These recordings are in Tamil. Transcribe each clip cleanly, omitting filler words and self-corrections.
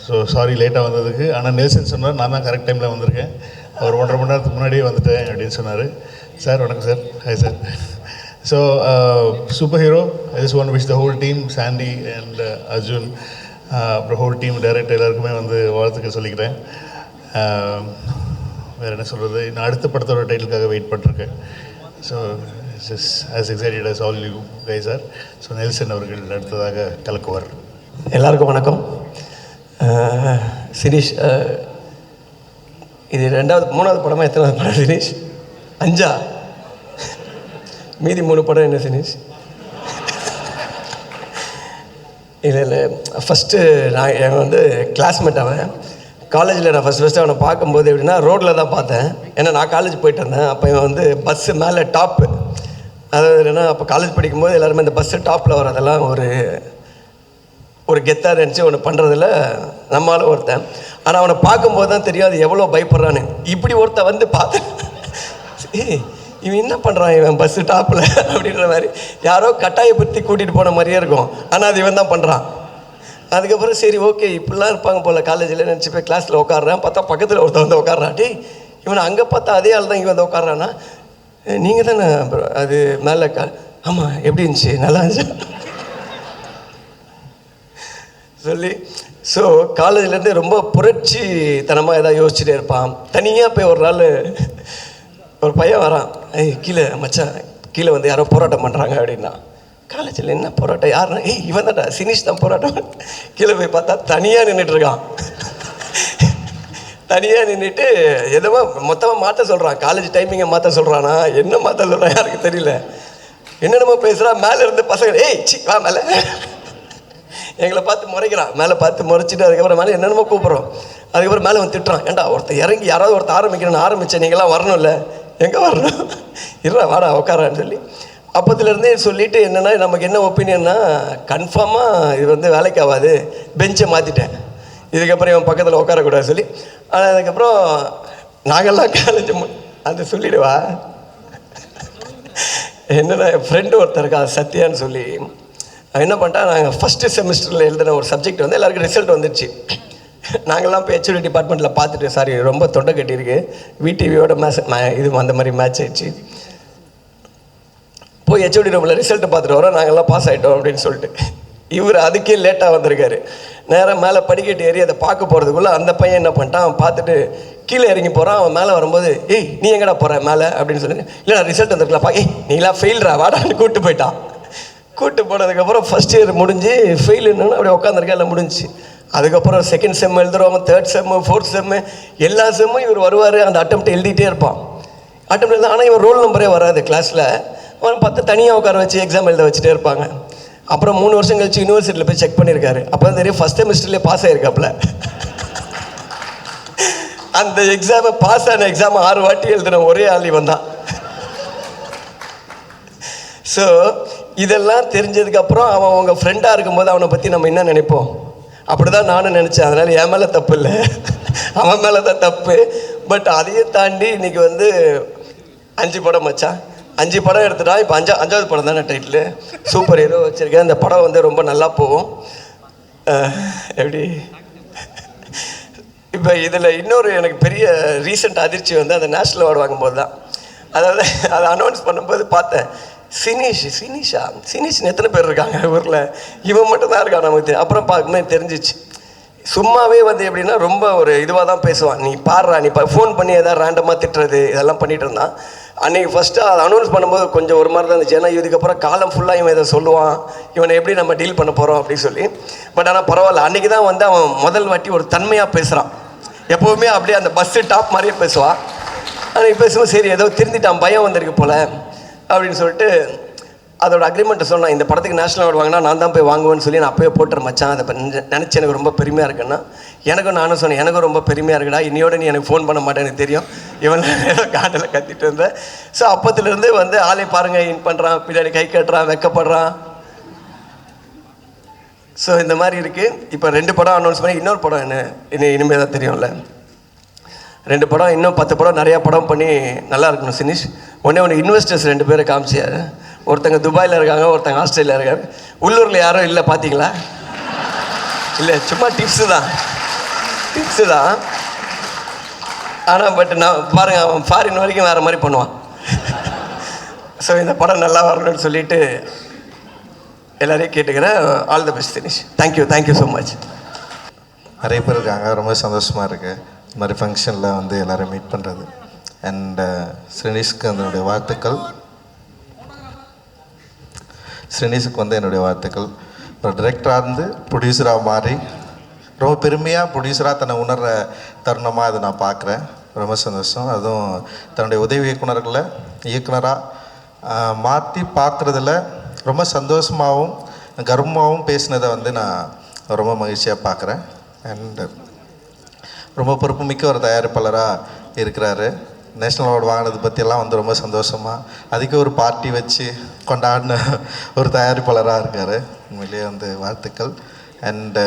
ஸோ சாரி லேட்டாக வந்ததுக்கு. ஆனால் நெல்சன் சொன்னார் நான் தான் கரெக்ட் டைமில் வந்திருக்கேன், ஒரு 1.5 மணி நேரத்துக்கு முன்னாடியே வந்துட்டேன் அப்படின்னு சொன்னார். சார் வணக்கம் sir. Hi sir. So super hero, I just want to wish the whole team, Sandy and Arjun, அப்புறம் ஹோல் டீம், டைரக்டர் எல்லாருக்குமே வந்து வாழ்த்துக்கள் சொல்லிக்கிறேன். வேறு என்ன சொல்கிறது, நான் அடுத்த படத்தோட டைட்டிலுக்காக வெயிட் பண்ணிருக்கேன். So just as excited as all you guys are. So Nelson அவர்கள் அடுத்ததாக கலக்குவார். எல்லாருக்கும் வணக்கம். சினீஷ், இது 3வது படமா? எத்தனாவது படம் சினீஷ்? 5ஆ? மீதி 3 படம் என்ன சினீஷ்? இல்லை ஃபஸ்ட்டு நான் வந்து கிளாஸ்மேட். அவன் காலேஜில் நான் ஃபஸ்ட்டு அவனை பார்க்கும்போது எப்படின்னா ரோட்டில் தான் பார்த்தேன். ஏன்னா நான் காலேஜ் போயிட்டு இருந்தேன். அப்போ இவன் வந்து பஸ்ஸு மேலே டாப்பு, அதாவது என்னென்னா அப்போ காலேஜ் படிக்கும்போது எல்லாருமே இந்த பஸ்ஸு டாப்பில் வரதெல்லாம் ஒரு கெத்தாக நினச்சி ஒன்று பண்ணுறதில்ல நம்மளால ஒருத்தன். ஆனால் அவனை பார்க்கும்போது தான் தெரியும் அது எவ்வளோ பயப்படுறான்னு. இப்படி ஒருத்தன் வந்து பார்த்தேன், இவன் என்ன பண்ணுறான் இவன் பஸ்ஸு டாப்பில் அப்படின்ற மாதிரி யாரோ கட்டாயப்படுத்தி கூட்டிகிட்டு போன மாதிரியே இருக்கும். ஆனால் அது இவன் தான் பண்ணுறான். அதுக்கப்புறம் சரி ஓகே இப்படிலாம் இருப்பாங்க போல் காலேஜில் நினச்சி போய் கிளாஸில் உட்காடுறேன். பார்த்தா பக்கத்தில் ஒருத்தன் வந்து உட்காடுறான். டே இவனை அங்கே பார்த்தா அதே ஆள் தான் இங்கே வந்து உட்காடுறான்னா, நீங்கள் தானே அது மேலே ஆமாம் எப்படி இருந்துச்சு, நல்லா இருந்துச்சு சொல்லி. ஸோ காலேஜ்லேருந்து ரொம்ப புரட்சி தனமாக எதாவது யோசிச்சுட்டே இருப்பான். தனியாக போய் ஒரு நாள் ஒரு பையன் வரான், கீழே மச்சான் கீழே வந்து யாரோ போராட்டம் பண்ணுறாங்க அப்படின்னா. காலேஜில் என்ன போராட்டம், யாருன்னா இவன் தான்டா சினீஷ் தான் போராட்டம். கீழே போய் பார்த்தா தனியாக நின்றுட்டுருக்கான். தனியாக நின்றுட்டு எதுவும் மொத்தமாக மாற்ற சொல்கிறான். காலேஜ் டைமிங்கை மாற்ற சொல்கிறானா என்ன மாற்ற சொல்கிறான் யாருக்கு தெரியல. என்னென்னமோ பேசுகிறான். மேலே இருந்து பசங்க வா மேலே எங்களை பார்த்து முறைக்கிறான். மேலே பார்த்து முறைச்சிட்டு அதுக்கப்புறம் மேலே என்னென்னமோ கூப்பிட்றோம். அதுக்கப்புறம் மேலே வந்து திட்டுறான். ஏன்டா ஒருத்தர் இறங்கி யாராவது ஒருத்தர் ஆரம்பிக்கணும்னு ஆரம்பித்தேன், நீங்களாம் வரணும்ல, எங்கே வரணும், இருடா வாடா உட்காரான்னு சொல்லி அப்போத்துலேருந்தே சொல்லிவிட்டு என்னென்னா நமக்கு என்ன ஒப்பீனியன்னா கன்ஃபார்மாக இது வந்து வேலைக்கு ஆகாது, பெஞ்சை மாற்றிட்டேன், இதுக்கப்புறம் இவன் பக்கத்தில் உட்காரக்கூடாது சொல்லி. ஆனால் அதுக்கப்புறம் நாங்கள்லாம் காலேஜ் அந்த சொல்லிவிடுவா. என்னென்னா என் ஃப்ரெண்டு ஒருத்தர் இருக்கா சத்யான்னு சொல்லி, என்ன பண்ணிட்டா நாங்கள் ஃபஸ்ட்டு செமஸ்டரில் எழுதின ஒரு சப்ஜெக்ட் வந்து எல்லாருக்கும் ரிசல்ட் வந்துடுச்சு. நாங்கள்லாம் இப்போ ஹெச்ஓடி டிபார்ட்மெண்ட்டில் பார்த்துட்டு சாரி ரொம்ப தொண்டை கட்டியிருக்கு, விடிவியோட இது அந்த மாதிரி மேட்ச் ஆகிடுச்சு. போய் ஹெச்ஓடி ரூமில் ரிசல்ட்டு பார்த்துட்டு வரோம், நாங்கள்லாம் பாஸ் ஆகிட்டோம் அப்படின்னு சொல்லிட்டு. இவர் அதுக்கே லேட்டாக வந்திருக்காரு. நேராக மேலே படிக்கட்டு ஏறி அதை பார்க்க போகிறதுக்குள்ளே அந்த பையன் என்ன பண்ணிட்டான், அவன் பார்த்துட்டு கீழே இறங்கி போகிறான். அவன் மேலே வரும்போது நீ எங்கடா போகிற மேலே அப்படின்னு சொல்லி, இல்லை ரிசல்ட் வந்துருக்கலாப்பா, நீலாம் ஃபெயில்ரா வாடான்னு கூப்பிட்டு போயிட்டான். கூப்பிட்டு போனதுக்கப்புறம் ஃபஸ்ட் இயர் முடிஞ்சு ஃபெயில் என்னன்னு அப்படியே உட்காந்துருக்கா, எல்லாம் முடிஞ்சு. அதுக்கப்புறம் second sem எழுதுறவங்க, third sem, fourth sem, எல்லா செம்மும் இவர் வருவார். அந்த அட்டெம்ப்ட் எழுதிட்டே இருப்பான். அட்டெம்ப்ட் எழுத ஆனால் இவன் ரோல் நம்பரே வராது கிளாஸில். அவன் 10 தனியாக உட்கார வச்சு எக்ஸாம் எழுத வச்சுட்டே இருப்பாங்க. அப்புறம் 3 வருஷம் கழிச்சு யூனிவர்சிட்டியில் போய் செக் பண்ணியிருக்காரு. அப்போ தான் தெரியும் ஃபஸ்ட் செமஸ்டர்லேயே பாஸ் ஆகிருக்காப்புல. அந்த எக்ஸாமை பாஸ் ஆன எக்ஸாமை 6 வாட்டி எழுதின ஒரே ஆள் இவன் தான். ஸோ இதெல்லாம் தெரிஞ்சதுக்கப்புறம் அவன் உங்கள் ஃப்ரெண்டாக இருக்கும்போது அவனை பற்றி நம்ம என்ன நினைப்போம், அப்படி தான் நானும் நினச்சேன். அதனால் என் மேலே தப்பு இல்லை, அவன் மேலே தான் தப்பு. பட் அதையும் தாண்டி இன்றைக்கி வந்து 5 படம் மச்சான், 5 படம் எடுத்துட்டா. இப்போ 5வது படம் தானே டைட்டில், சூப்பர் ஹீரோ வச்சுருக்கேன். இந்த படம் வந்து ரொம்ப நல்லா போகும். எப்படி இப்போ இதில் இன்னொரு எனக்கு பெரிய ரீசெண்ட் அதிர்ச்சி வந்து அந்த நேஷ்னல் அவார்டு வாங்கும்போது தான். அதாவது அதை அனௌன்ஸ் பண்ணும்போது பார்த்தேன், சினீஷ்னு எத்தனை பேர் இருக்காங்க ஊரில், இவன் மட்டும் தான் இருக்கான் நமக்கு. அப்புறம் பார்க்கும்போது தெரிஞ்சிச்சு. சும்மாவே வந்து எப்படின்னா ரொம்ப ஒரு இதுவாக தான் பேசுவான். நீ பாடுறா, நீ ஃபோன் பண்ணி எதாவது ரேண்டமாக திட்டுறது இதெல்லாம் பண்ணிகிட்டு இருந்தான். அன்றைக்கி ஃபஸ்ட்டு அதை அனௌன்ஸ் பண்ணும்போது கொஞ்சம் ஒரு மாதிரி தான் இருந்துச்சு. ஏன்னா இதுக்கப்புறம் காலம் ஃபுல்லாக இவன் இதை சொல்லுவான், இவனை எப்படி நம்ம டீல் பண்ண போகிறோம் அப்படின்னு சொல்லி. பட் ஆனால் பரவாயில்ல, அன்றைக்கி தான் வந்து அவன் முதல் வாட்டி ஒரு தன்மையாக பேசுகிறான். எப்போவுமே அப்படியே அந்த பஸ்ஸு டாப் மாதிரியே பேசுவான். அன்றைக்கி பேசும்போது சரி ஏதோ திருந்திட்டான், பயம் வந்திருக்கு போல் அப்படின்னு சொல்லிட்டு அதோட அக்ரிமெண்ட்டை சொன்னான். இந்த படத்துக்கு நேஷனல் அவார்டு வாங்கினா நான் தான் போய் வாங்குவேன்னு சொல்லி நான் அப்போயே போட்டுற மச்சான். அதை நினச்சி எனக்கு ரொம்ப பெருமையாக இருக்குன்னா, நானும் சொன்னேன் எனக்கும் ரொம்ப பெருமையாக இருக்குடா, இன்னையோட நீ எனக்கு ஃபோன் பண்ண மாட்டேன்னு தெரியும், இவன் ஏதோ காட்டில் கத்திட்டு இருந்தேன். ஸோ அப்போத்துலேருந்து வந்து ஆளை பாருங்கள், இன் பண்ணுறான், பின்னாடி கை கட்டுறான், வெக்கப்படுறான். ஸோ இந்த மாதிரி இருக்குது. இப்போ 2 படம் அனௌன்ஸ் பண்ணி இன்னொரு படம் என்ன இனிமேல் தான் தெரியும்ல. 2 படம் இன்னும் 10 படம் நிறையா படம் பண்ணி நல்லா இருக்கணும் சினிஷ். ஒன்று இன்வெஸ்டர்ஸ் 2 பேரை காமிச்சார். ஒருத்தங்க துபாயில் இருக்காங்க, ஒருத்தங்க ஆஸ்திரேலியா இருக்காங்க. உள்ளூரில் யாரும் இல்லை பார்த்தீங்களா? இல்லை சும்மா டிப்ஸு தான் ஆனால் பட் நான் பாருங்கள், அவன் ஃபாரின் வரைக்கும் வேறு மாதிரி பண்ணுவான். ஸோ இந்த படம் நல்லா வரணும்னு சொல்லிட்டு எல்லாரையும் கேட்டுக்கிறேன். All the best Dinesh. Thank you so much. நிறைய பேர் இருக்காங்க, ரொம்ப சந்தோஷமாக இருக்குது இந்த மாதிரி ஃபங்க்ஷனில் வந்து எல்லோரும் மீட் பண்ணுறது. அண்ட் ஸ்ரீனிஷ்க்கு அதனுடைய வாழ்த்துக்கள். ஸ்ரீனிஷுக்கு வந்து என்னுடைய வாழ்த்துக்கள். ஒரு டிரெக்டராக இருந்து ப்ரொடியூசராக மாறி ரொம்ப பெருமையாக ப்ரொடியூசராக தன்னை உணர்கிற தருணமாக அதை நான் பார்க்குறேன். ரொம்ப சந்தோஷம். அதுவும் தன்னுடைய உதவி இயக்குனராக மாற்றி பார்க்குறதுல ரொம்ப சந்தோஷமாகவும் கர்வமாகவும் பேசினதை வந்து நான் ரொம்ப மகிழ்ச்சியாக பார்க்குறேன். அண்டு ரொம்ப பொறுப்புமிக்க ஒரு தயாரிப்பாளராக இருக்கிறாரு. நேஷ்னல் அவார்டு வாங்கினது பற்றியெல்லாம் வந்து ரொம்ப சந்தோஷமாக அதுக்கு ஒரு பார்ட்டி வச்சு கொண்டாடின ஒரு தயாரிப்பாளராக இருக்கார். உண்மையிலேயே வந்து வாழ்த்துக்கள். அண்டு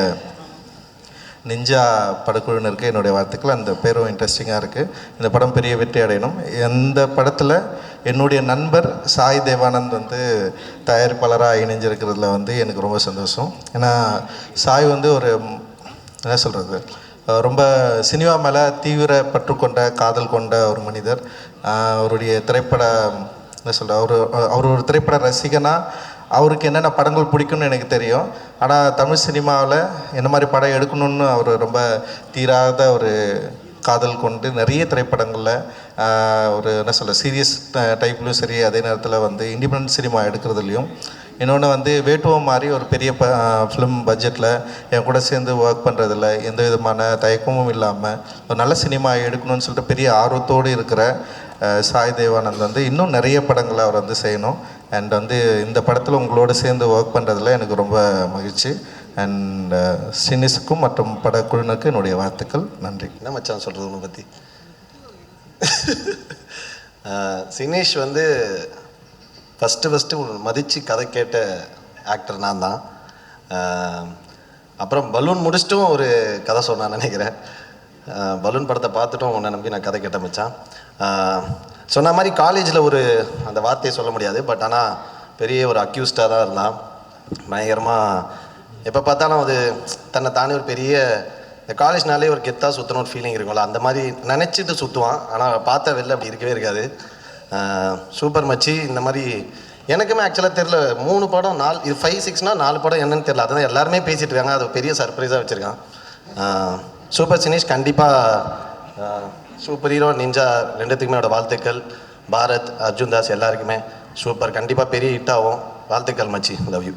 நிஞ்சா படக்குழுவினருக்கு என்னுடைய வாழ்த்துக்கள். அந்த பேரும் இன்ட்ரெஸ்டிங்காக இருக்குது. இந்த படம் பெரிய வெற்றி அடையணும். இந்த படத்தில் என்னுடைய நண்பர் சாய் தேவானந்த் வந்து தயாரிப்பாளராக இணைஞ்சிருக்கிறதுல வந்து எனக்கு ரொம்ப சந்தோஷம். ஏன்னா சாய் வந்து ஒரு என்ன சொல்கிறது, ரொம்ப சினிமா மேலே தீவிர பற்று கொண்ட காதல் கொண்ட ஒரு மனிதர். அவருடைய திரைப்பட என்ன சொல்கிற அவர் ஒரு திரைப்பட ரசிகனாக அவருக்கு என்னென்ன படங்கள் பிடிக்கும்னு எனக்கு தெரியும். ஆனால் தமிழ் சினிமாவில் என்ன மாதிரி படம் எடுக்கணும்னு அவர் ரொம்ப தீராத ஒரு காதல் கொண்டு நிறைய திரைப்படங்களில் ஒரு என்ன சொல்ல சீரியஸ் டைப்லையும் சரி, அதே நேரத்தில் வந்து இண்டிபெண்டன்ட் சினிமா எடுக்கிறதுலையும். இன்னொன்று வந்து வேட்டுவம் மாதிரி ஒரு பெரிய ஃபிலிம் பட்ஜெட்டில் என் கூட சேர்ந்து ஒர்க் பண்ணுறதில்ல எந்த விதமான தயக்கமும் இல்லாமல் ஒரு நல்ல சினிமா எடுக்கணும்னு சொல்லிட்டு பெரிய ஆர்வத்தோடு இருக்கிற சாய் தேவானந்த் வந்து இன்னும் நிறைய படங்களை அவர் வந்து செய்யணும். அண்ட் வந்து இந்த படத்தில் உங்களோட சேர்ந்து ஒர்க் பண்ணுறதுல எனக்கு ரொம்ப மகிழ்ச்சி. அண்ட் ஸ்ரீனிஷுக்கும் மற்றும் படக்குழுனுக்கு என்னுடைய வாழ்த்துக்கள். நன்றி. என்ன மச்சான் சொல்கிறது உன்னை பற்றி? சினேஷ் வந்து ஃபஸ்ட்டு மதித்து கதை கேட்ட ஆக்டர் நான் தான். அப்புறம் பலூன் முடிச்சிட்டும் ஒரு கதை சொன்னான்னு நினைக்கிறேன். பலூன் படத்தை பார்த்துட்டும் உன்னை நம்பி நான் கதை கேட்ட மச்சான். சொன்ன மாதிரி காலேஜில் ஒரு அந்த வார்த்தையை சொல்ல முடியாது, பட் ஆனால் பெரிய ஒரு அக்யூஸ்டாக தான் இருந்தான். பயங்கரமாக எப்போ பார்த்தாலும் அது தன்னை தானே ஒரு பெரிய இந்த காலேஜ்னாலே ஒரு கெத்தாக சுற்றணும் ஒரு ஃபீலிங் இருக்கும்ல, அந்த மாதிரி நினச்சிட்டு சுற்றுவான். ஆனால் பார்த்தா வெளில அப்படி இருக்கவே இருக்காது. சூப்பர் மச்சி. இந்த மாதிரி எனக்குமே ஆக்சுவலாக தெரில, 3 படம் 4 இது 5 6னா 4 படம் என்னன்னு தெரில. அதான் எல்லாருமே பேசிகிட்டு இருக்காங்க. அது பெரிய சர்ப்ரைஸாக வச்சுருக்கான். சூப்பர் சினேஷ். கண்டிப்பாக சூப்பர் ஹீரோ நிஞ்சா ரெண்டுத்துக்குமே என்னோட வாழ்த்துக்கள். பாரத், அர்ஜுன் தாஸ் எல்லாருக்குமே சூப்பர். கண்டிப்பாக பெரிய ஹிட் ஆகும். வாழ்த்துக்கள் மச்சி. Love you.